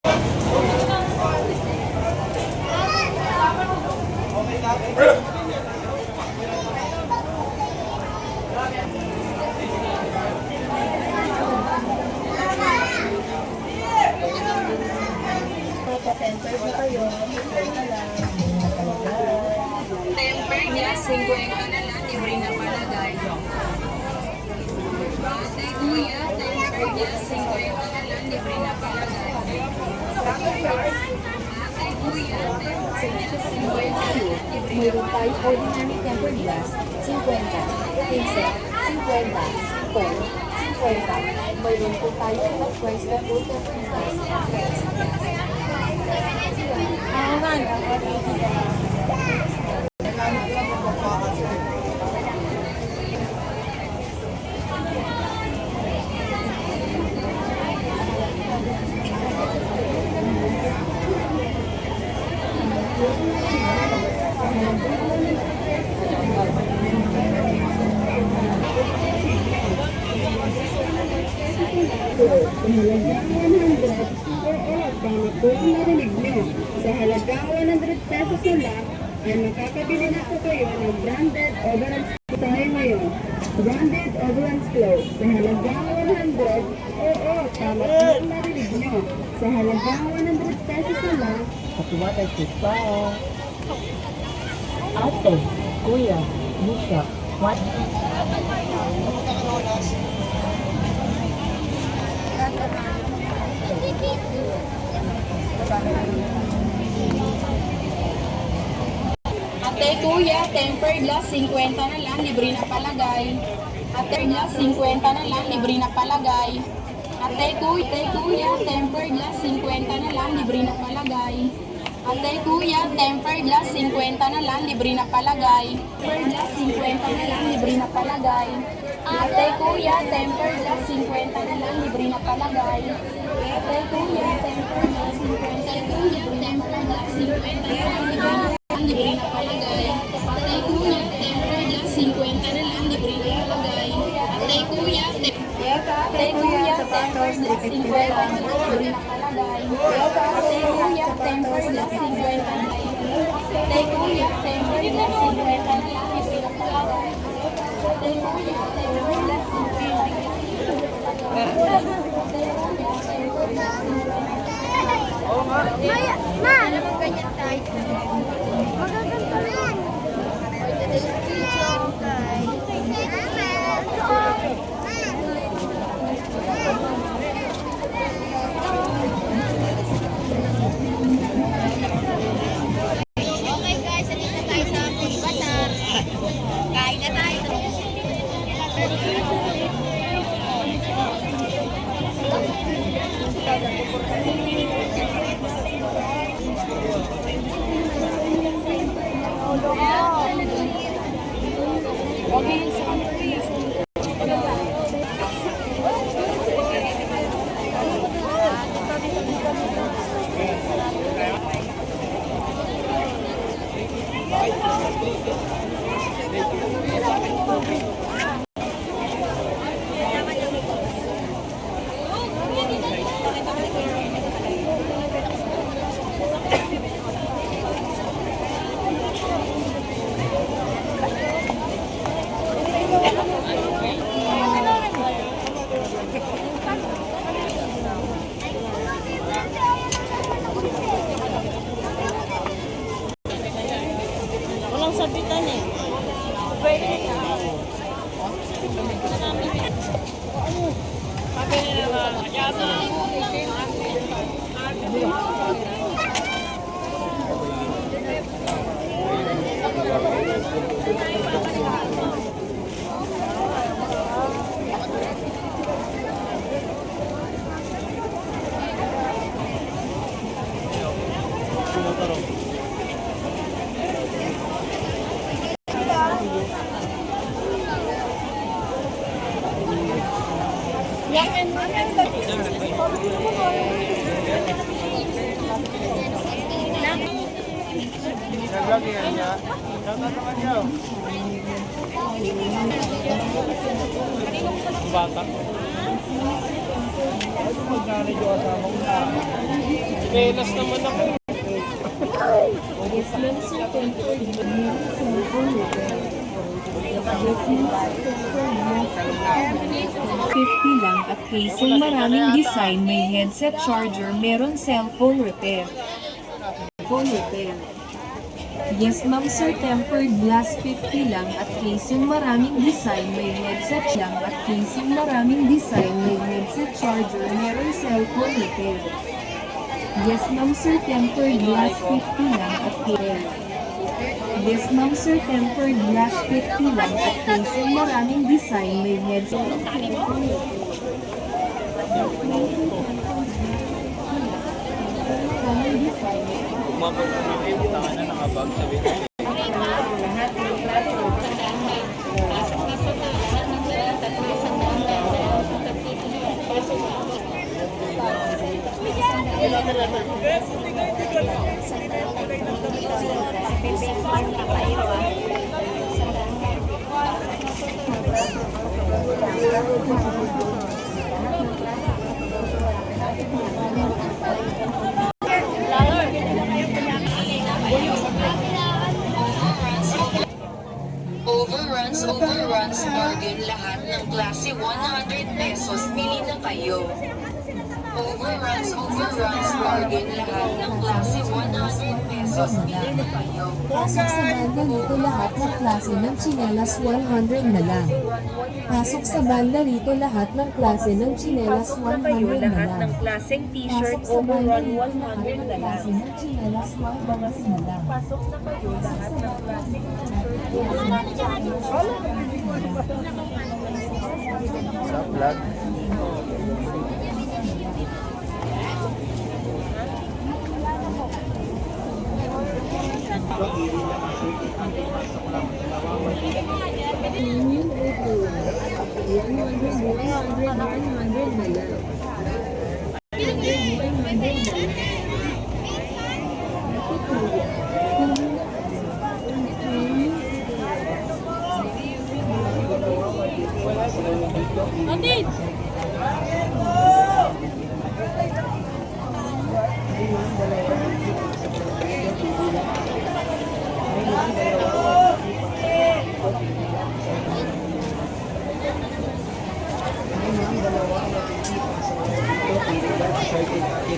Temper na kayo. Temper niya, 50 na lang, libre na palagay. Ate kuya, temper niya, 50 na lang, libre na palagay. Ate kuya, temper niya, 50 na lang, libre na Mayroon tayo ordinary tempered glass, 50. Pincel, 50. Pen, 50. Mayroon po tayo at price na full tempered glass. Sa halagang 100 pesos na lang, ay makakabili na po kayo ng branded overalls tayo ngayon. Branded overalls clothes. Sa halagang 100, tama po ang narinig nyo. Sa halagang 100 pesos na lang, Katuwatay pa. Ate, kuya, buka, what? Ate kuya, temper glass, 50 na lang, libre na palagay. Ate glass, 50 na lang, libre na palagay. Ate kuya, temper glass, 50 na lang, libre na palagay. Ate kuya, temper glass, 50 na lang, libre na palagay. Temper glass, 50 na lang, libre na palagay. Ate kuya, temper glass, 50 na lang, libre na palagay. Ate kuya, temper glass, 50 na lang, temper glass, 50 na lang, libre na palagay. Ate kuya, temper glass, 50 na lang, libre na palagay. Ate kuya, temper glass, 50 na lang, libre na palagay. Ate kuya, temper glass, 50 na lang. Ate kuya, temper glass, 50 na lang, libre na palagay. Ate kuya, temper glass, 50 na lang. Ma! Alam mo ganyan tayo. Magaganto na yan. Okay guys, nandito tayo sa Food Bazaar. Kain na tayo. Walang sabitan eh. Pwede na. Pabili na ba? Kayasa. Lagi yan niya. Naman niya. Bata. Ano magkano yung asama ko na? Chinelas naman ako. Yes, ma'am, sir, tempered glass cellphone repair. Yes, ma'am, sir, tempered glass 50 lang at casing maraming design, may headset charger, meron cellphone repair. Phone repair. Yes, ma'am, sir, tempered glass 50 lang at casing maraming design, may headset lang at casing maraming design, may headset charger, meron cellphone repair. Yes, ma'am, sir, tempered glass 50 lang at casing. Yes, ma'am, sir, tempered glass 50 lang at casing maraming design, may headset. Umabot ko na kayo, tangan na nakabag sa video. Overruns, bargain lahat ng klase 100 pesos, pili na kayo. Overruns, bargain lahat ng klase 100 pesos, pili na kayo. Pasok sa banda rito lahat ng klase ng tsinelas 100 na lang. Pasok sa banda rito lahat ng klase ng tsinelas 100 na lang. klaseng Pasok sa banda rito lahat ng klase ng tsinelas 100 na lang. Pasok na kayo lahat ng klaseng Sa vlog.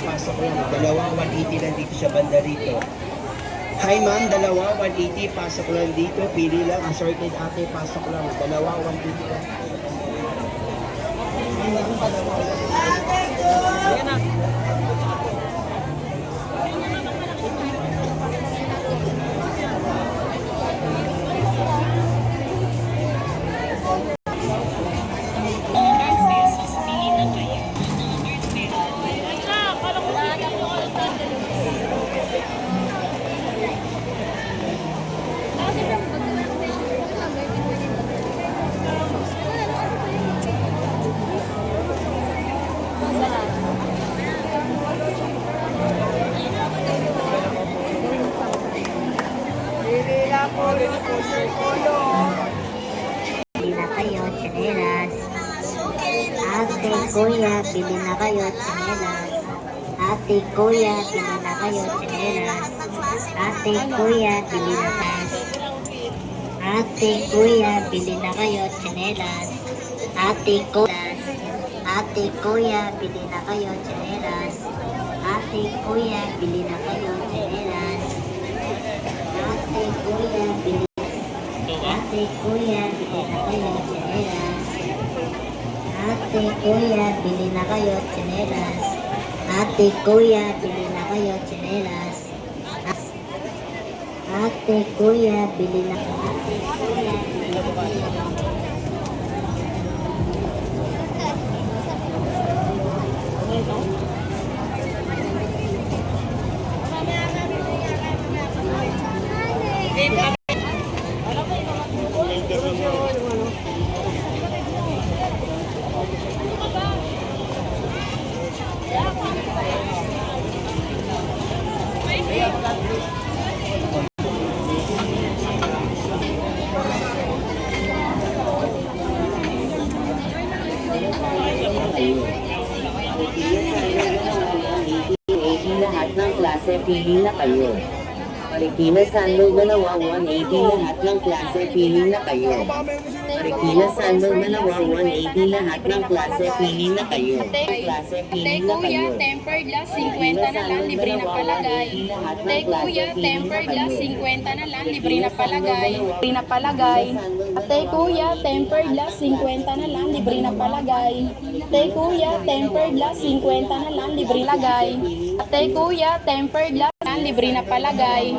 Pasok lang. Dalawa, 180 lang dito sa banda rito. Hi ma'am, dalawa, 180, pasok lang dito. Pili lang, assorted ate, pasok lang. Dalawa, 180 lang. Bili na kayo, tsinelas. Ate, kuya, bili na kayo, tsinelas. Ate, kuya, bili na kayo, tsinelas. Ate, kuya, bili na kayo. Ate, kuya, bili na kayo, tsinelas. Ate, kuya, ate, kuya, bili na kayo, tsinelas. Ate, kuya, bili na kayo, tsinelas. Ate, kuya, bili Ate, kuya, bili na kayo, tsinelas. Ate, kuya, bili na kayo, tsinelas. Ate, kuya, bili na kayo, tsinelas. Ate, kuya, bili na Ate, kuya, bili na kayo. Lahat lahat ng klase, pili na kayo. Marikina Sandal, dalawa, 180 lahat ng klase, pili na kayo. Marikina Sandal, dalawa, 180 lahat ng klase, pili na kayo. Klase, pili Ate na kuya, kayo. tempered glass, 50 na lang, libre na palagay. Ate kuya, tempered glass, 50 na lang, libre na palagay. Libre na palagay. Ate kuya, tempered glass, 50 na lang, libre na palagay. Ate kuya, tempered glass, 50 na lang, libre na palagay. Ate kuya, tempered glass, libre na palagay.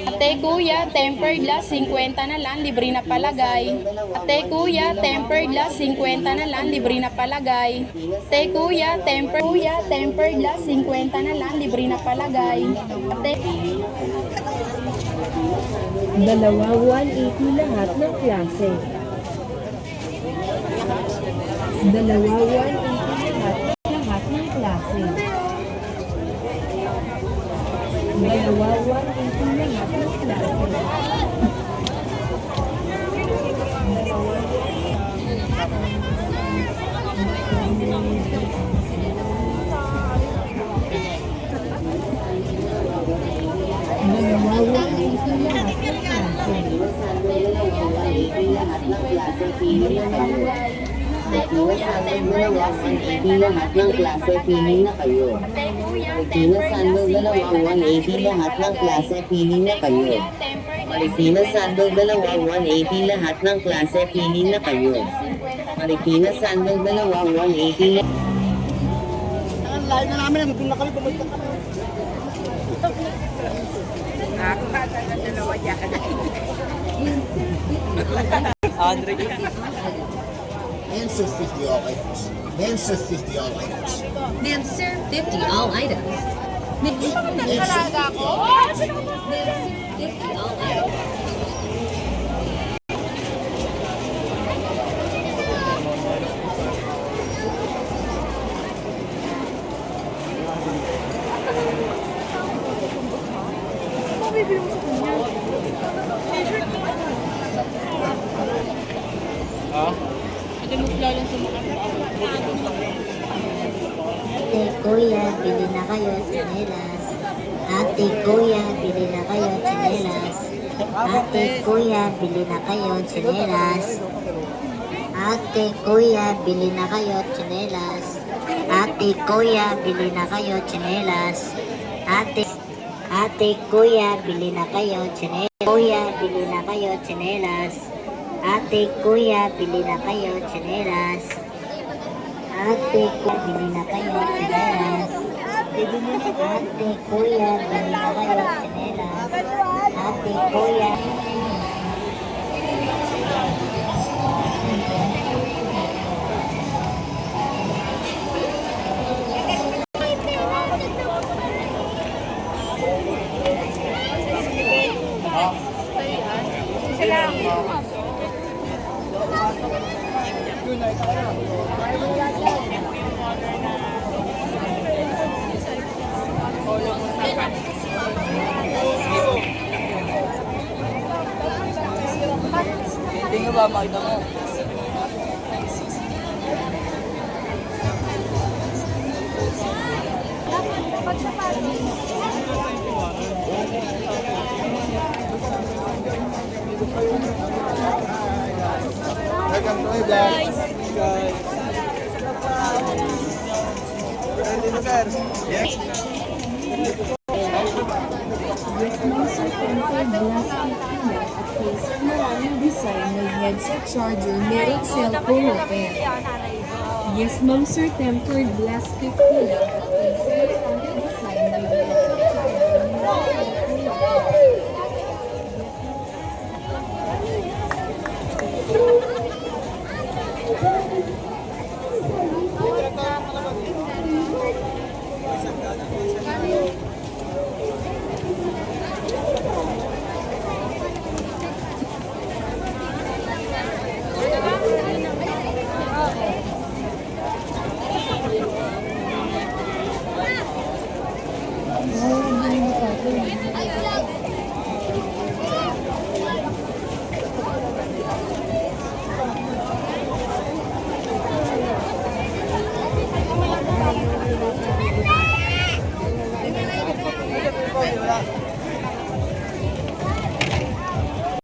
Ate kuya, tempered glass, 50 na lang, libre na palagay. Ate kuya, tempered glass, 50 na lang, libre na palagay. Ate kuya, tempered glass, 50 na lang, libre na palagay. Ate Dalawa 180 lahat ng klase. Dalawa 180 lahat ng klase. Dalawa 180 lahat ng klase. Dalawa 180 lahat ng klase. Lahat ng klase, pili na kayo. Marikina Sandal, dalawa, 180 lahat ng klase, pili na kayo. Marikina Sandal, dalawa, 180 lahat ng klase, pili na kayo. Marikina Sandal, dalawa, 180 lahat ng klase, pili na kayo. Marikina Sandal, dalawa, 180 lahat. Andre. Answer 50 all items. Answer 50 all items. Answer 50 all items. Ate kuya, bili na kayo tsinelas. Ate kuya, bili na kayo tsinelas. Ate kuya, bili na kayo tsinelas. Ate kuya, bili na kayo tsinelas. Ate kuya, bili na kayo tsinelas. Ate kuya, bili na kayo tsinelas. Kuya, bili na kayo tsinelas. Ate kuya, bili na kayo tsinelas. Ate kuya, bili na kayo tsinelas. Ate kuya, bili na kayo tsinelas. Ate kuya. Hindi nga ba makita mo? Welcome to my vlog. Guys. Dito, sir. Yes. Westminster Tempered Glass Container at case. Maraming design, may headset charger, merong cellphone repair. Yes, ma'am sir, tempered glass 50 lang at